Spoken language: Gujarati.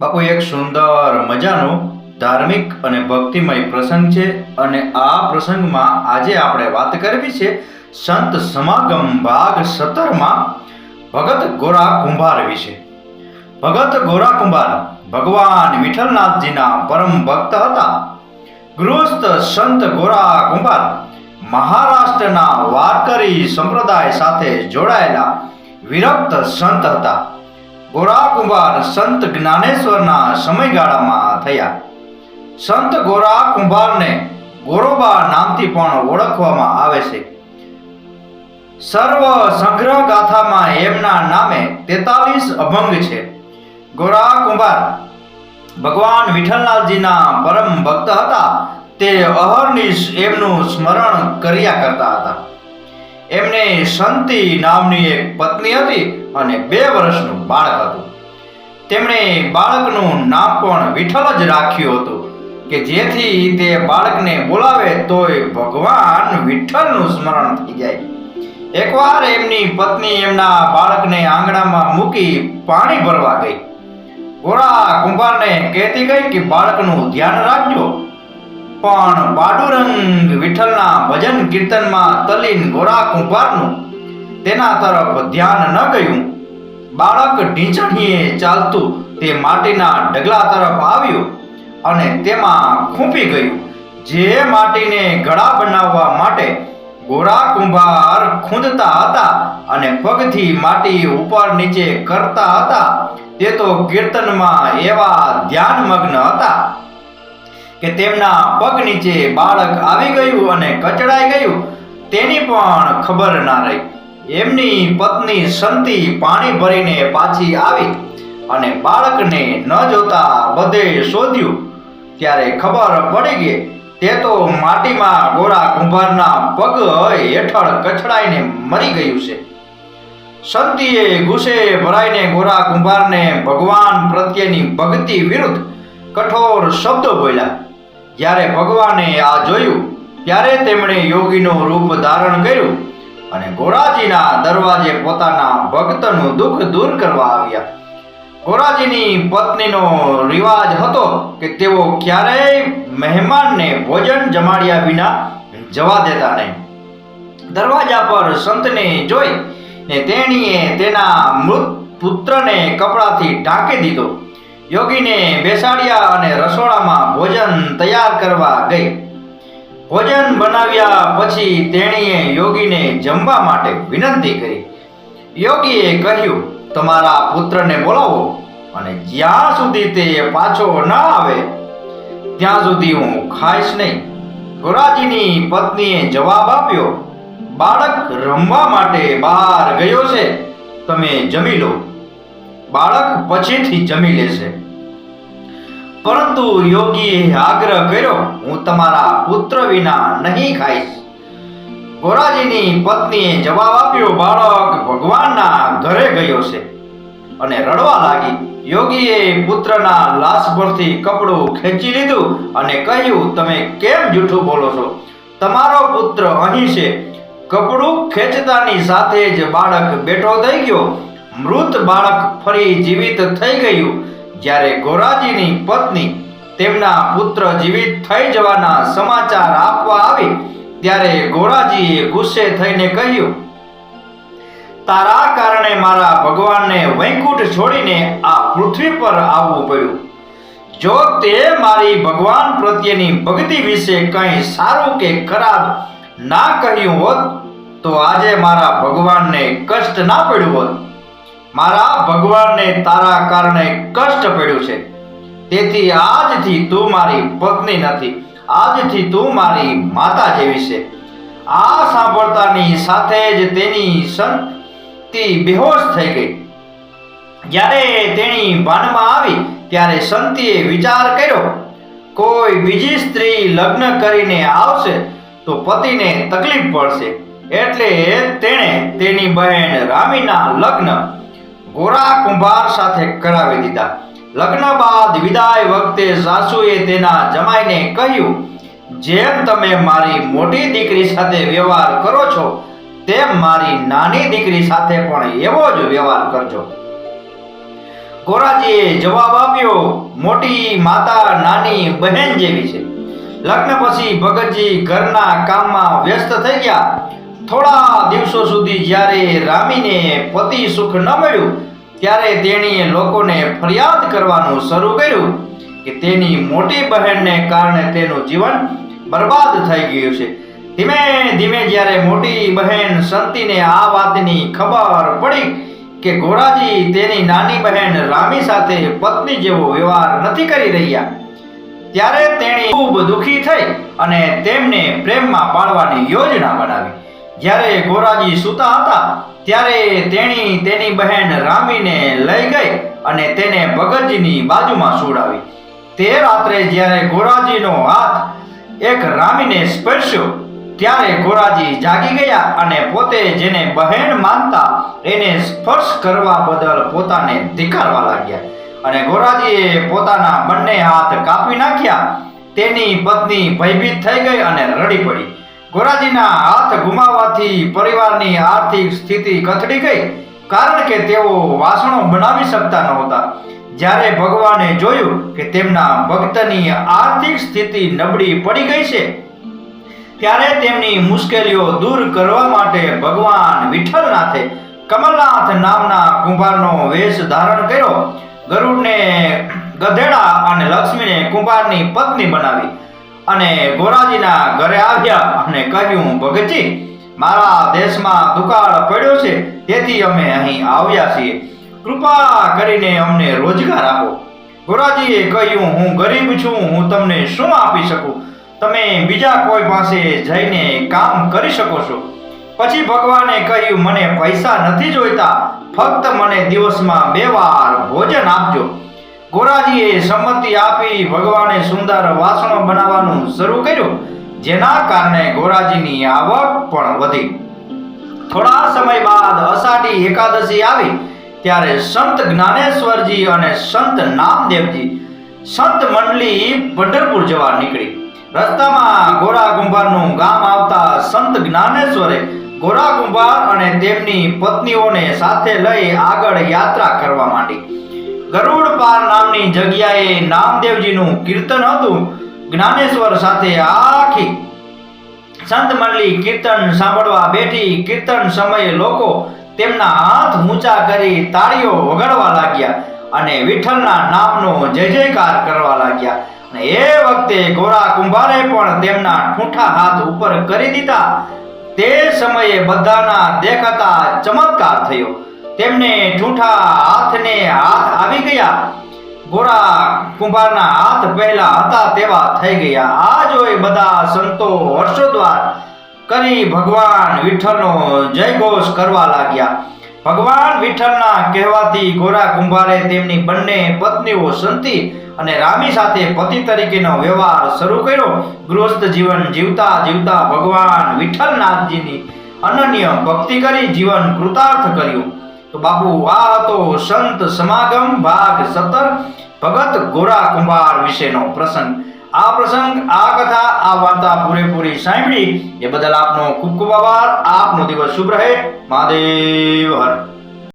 બાપુ એક સુંદર મજાનો ધાર્મિક અને ભક્તિમય પ્રસંગ છે અને આ પ્રસંગમાં આજે આપણે વાત કરવી છે સંત સમાગમ ભાગ 17 માં ભગત ગોરા કુંભાર વિશે। ભગત ગોરા કુંભાર ભગવાન વિઠ્ઠલનાથજીના પરમ ભક્ત હતા। ગૃહસ્થ સંત ગોરા કુંભાર મહારાષ્ટ્રના વારકરી સંપ્રદાય સાથે જોડાયેલા વિરક્ત સંત હતા। ગોરા કુંભાર સંત જ્ઞાનેશ્વરના સમયગાળામાં થયા। સંત ગોરા કુંભારને ગોરોબા નામથી પણ ઓળખવામાં આવે છે। સર્વ સંગ્રહ ગાથામાં એમના નામે 43 અભંગ છે। ગોરા કુંભાર ભગવાન વિઠ્ઠલનાથજીના પરમ ભક્ત હતા। તે અહર્નિશ એમનું સ્મરણ કર્યા કરતા હતા। એમને સંતી નામની એક પત્ની હતી અને 2 વર્ષનું બાળક હતું। તેમણે બાળકનું નામ પણ વિઠ્ઠલ જ રાખ્યું હતું કે જેથી તે બાળકને બોલાવે તોય ભગવાન વિઠ્ઠલનું સ્મરણ થઈ જાય। એકવાર એમની પત્ની એમના બાળકને આંગણામાં મૂકી પાણી ભરવા ગઈ। ગોરા કુંભારને કહેતી ગઈ કે બાળકનું ધ્યાન રાખજો, પણ પાડુરંગ વિઠ્ઠલના ભજન કીર્તનમાં તલ્લીન ગોરા કુંભારનું તેના તરફ ધ્યાન ન ગયું। બાળક ઢીંચણીએ ચાલતું તે માટીના ઢગલા તરફ આવ્યું અને તેમાં ખૂંપી ગયું। જે માટીને ઘડા બનાવવા માટે ગોરા કુંભાર ખૂંદતા હતા અને પગથી માટી ઉપર નીચે કરતા હતા, તે તો કીર્તનમાં એવા ધ્યાનમગ્ન હતા કે તેમના પગ નીચે બાળક આવી ગયું અને કચડાઈ ગયું તેની પણ ખબર ના રહી। એમની પત્ની સંતી પાણી ભરીને પાછી આવી અને બાળકને ન જોતા બધે શોધ્યું ત્યારે ખબર પડી ગઈ તે તો માટીમાં ગોરા કુંભારના પગ હેઠળ કચડાઈને મરી ગયું છે। સંતીએ ગુસ્સે ભરાઈને ગોરા કુંભારને ભગવાન પ્રત્યેની ભક્તિ વિરુદ્ધ કઠોર શબ્દો બોલ્યા। જ્યારે ભગવાને આ જોયું ત્યારે તેમણે યોગીનું રૂપ ધારણ કર્યું અને ગોરાજીના દરવાજે પોતાના ભક્તનું દુઃખ દૂર કરવા આવ્યા। ગોરાજીની પત્નીનો રિવાજ હતો કે તેઓ ક્યારેય મહેમાનને ભોજન જમાડ્યા વિના જવા દેતા નહીં। દરવાજા પર સંતને જોઈ ને તેણીએ તેના મૃત પુત્રને કપડાથી ઢાંકી દીધો। યોગીને બેસાડ્યા અને રસોડામાં ભોજન તૈયાર કરવા ગઈ। ભોજન બનાવ્યા પછી તેણીએ યોગીને જમવા માટે વિનંતી કરી। યોગીએ કહ્યું, તમારા પુત્રને બોલાવો અને જ્યાં સુધી તે પાછો ન આવે ત્યાં સુધી હું ખાઈશ નહીં। ગોરાજીની પત્નીએ જવાબ આપ્યો, બાળક રમવા માટે બહાર ગયો છે, તમે જમી લો, બાળક પછીથી જમી લેશે। પરંતુ યોગીએ આગ્રહ કર્યો, હું તમારા પુત્ર વિના નહીં ખાઈશ। ગોરાજીની પત્નીએ જવાબ આપ્યો, બાળક ભગવાનના ઘરે ગયો છે અને રડવા લાગી। યોગીએ પુત્રના લાશ પરથી કપડું ખેંચી લીધું અને કહ્યું, તમે કેમ જૂઠું બોલો છો? તમારો પુત્ર અહીં છે। કપડું ખેંચતાની સાથે જ બાળક બેઠો થઈ ગયો। મૃત બાળક ફરી જીવિત થઈ ગયું। જ્યારે ગોરાજીની પત્ની તેમના પુત્ર જીવિત થઈ જવાના સમાચાર આપવા આવી ત્યારે ગોરાજીએ ગુસ્સે થઈને કહ્યું, તારા કારણે મારા ભગવાનને વૈકુંઠ છોડીને આ પૃથ્વી પર આવવું પડ્યું। જો તે મારી ભગવાન પ્રત્યેની ભક્તિ વિશે કંઈ સારું કે ખરાબ ના કહ્યું હોત તો આજે મારા ભગવાનને કષ્ટ ના પડ્યું હોત। મારા ભગવાનને તારા કારણે કષ્ટ પડ્યું છે, તેથી આજથી તું મારી પત્ની નથી, આજથી તું મારી માતા જેવી છે। આ સાંભળતાની સાથે જ તેની સંતી બેહોશ થઈ ગઈ। જ્યારે તેણી ભાનમાં આવી ત્યારે સંતીએ વિચાર કર્યો, કોઈ બીજી સ્ત્રી લગ્ન કરીને આવશે તો પતિને તકલીફ પડશે, એટલે તેણે તેની બહેન રામીના લગ્ન ગોરા કુંભાર સાથે કરાવી દીધા। લગ્ન બાદ વિદાય વખતે સાસુએ તેના જમાઈને કહ્યું, જેમ તમે મારી મોટી દીકરી સાથે વ્યવહાર કરો છો તેમ મારી નાની દીકરી સાથે પણ એવો જ વ્યવહાર કરજો। ગોરાજીએ જવાબ આપ્યો, મોટી માતા નાની બહેન જેવી છે. લગ્ન પછી ભગતજી ઘરના કામમાં વ્યસ્ત થઈ ગયા. થોડા દિવસો સુધી જ્યારે રામીને પતિ સુખ ન મળ્યું ત્યારે તેણીએ લોકોને ફરિયાદ કરવાનું શરૂ કર્યું કે તેની મોટી બહેનને કારણે તેનું જીવન બરબાદ થઈ ગયું છે. ધીમે ધીમે જ્યારે મોટી બહેન સંતીને આ વાતની ખબર પડી કે ગોરાજી તેની નાની બહેન રામી સાથે પત્ની જેવો વ્યવહાર નથી કરી રહ્યા, ત્યારે તેણી ખૂબ દુઃખી થઈ અને તેમને પ્રેમમાં પાડવાની યોજના બનાવી. જ્યારે ગોરાજી સૂતા હતા ત્યારે તેણી તેની બહેન રામીને લઈ ગઈ અને તેને ભગતજીની બાજુમાં સુવડાવી. તે રાત્રે જ્યારે ગોરાજીનો હાથ એક રામીને સ્પર્શ્યો ત્યારે ગોરાજી જાગી ગયા અને પોતે જેને બહેન માનતા એને સ્પર્શ કરવા બદલ પોતાને ધિક્કારવા લાગ્યા અને ગોરાજીએ પોતાના બંને હાથ કાપી નાખ્યા. તેની પત્ની ભયભીત થઈ ગઈ અને રડી પડી. ગોરાજીના હાથ ગુમાવવાથી પરિવારની આર્થિક સ્થિતિ કથળી ગઈ, કારણ કે તેઓ વાસણો બનાવી શકતા નહોતા. જ્યારે ભગવાને જોયું કે તેમના ભક્તની આર્થિક સ્થિતિ નબળી પડી ગઈ છે ત્યારે તેમની મુશ્કેલીઓ દૂર કરવા માટે ભગવાન વિઠ્ઠલનાથે કમલનાથ નામના કુંભારનો વેશ ધારણ કર્યો. ગરુડને ગધેડા અને લક્ષ્મીને કુંભારની પત્ની બનાવી અને ગોરાજીના ઘરે આવ્યા અને કહ્યું, ભગતજી, મારા દેશમાં દુકાળ પડ્યો છે, તેથી અમે અહીં આવ્યા છીએ. કૃપા કરીને અમને રોજગાર આપો. ગોરાજીએ કહ્યું, હું ગરીબ છું, હું તમને શું આપી શકું? તમે બીજા કોઈ પાસે જઈને કામ કરી શકો છો. પછી ભગવાને કહ્યું, મને પૈસા નથી જોઈતા, ફક્ત મને દિવસમાં 2 વાર ભોજન આપજો. ગોરાજીએ સંમતિ આપી. ભગવાને સુંદર વાસણો બનાવવાનું શરૂ કર્યું, જેના કારણે ગોરાજીની આવક પણ વધી. થોડા સમય બાદ અષાઢી એકાદશી આવી ત્યારે સંત જ્ઞાનેશ્વરજી અને સંત નામદેવજી સંત મંડળી પંઢરપુર જવા નીકળી. રસ્તામાં ગોરા કુંભારનું ગામ આવતા સંત જ્ઞાનેશ્વરે ગોરા કુંભાર અને તેમની પત્નીઓને સાથે લઈ આગળ યાત્રા કરવા માંડી. ગરુડ પાર નામની જગ્યાએ નામદેવજીનું કીર્તન હતું. જ્ઞાનેશ્વર સાથે આખી સંત મંડળી કીર્તન સાંભળવા બેઠી. કીર્તન સમયે લોકો તેમના હાથ ઊંચા કરી તાળીઓ વગાડવા લાગ્યા અને વિઠ્ઠલના નામનો જય જયકાર કરવા લાગ્યા. અને એ વખતે ગોરા કુંભારે પણ તેમના ઠૂંઠા હાથ ઉપર કરી દીધા. તે સમયે બધાના દેખાતા ચમત્કાર થયો. તેમને ઠૂંઠા હાથને હાથ આવી ગયા. ગોરા કુંભારના હાથ પહેલા હતા તેવા થઈ ગયા. આ જોઈ બધા સંતો હર્ષોદ્વાર કરી ભગવાન વિઠ્ઠલનો જયઘોષ કરવા લાગ્યા. ભગવાન વિઠ્ઠલના કહેવાથી ગોરા કુંભારે તેમની બંને પત્નીઓ સંતી અને રામી સાથે પતિ તરીકેનો વ્યવહાર શરૂ કર્યો. ગૃહસ્થ જીવન જીવતા જીવતા ભગવાન વિઠ્ઠલનાથજીની અનન્ય ભક્તિ કરી જીવન કૃતાર્થ કર્યું. તો બાપુ, આ હતો સંત સમાગમ ભાગ 17 ભગત ગોરા કુંભાર વિશેનો પ્રસંગ. આ પ્રસંગ, આ કથા, આ વાર્તા પૂરેપૂરી સાંભળી એ બદલ આપનો ખૂબ ખૂબ આભાર. આપનો દિવસ શુભ રહે. મહાદેવ હર.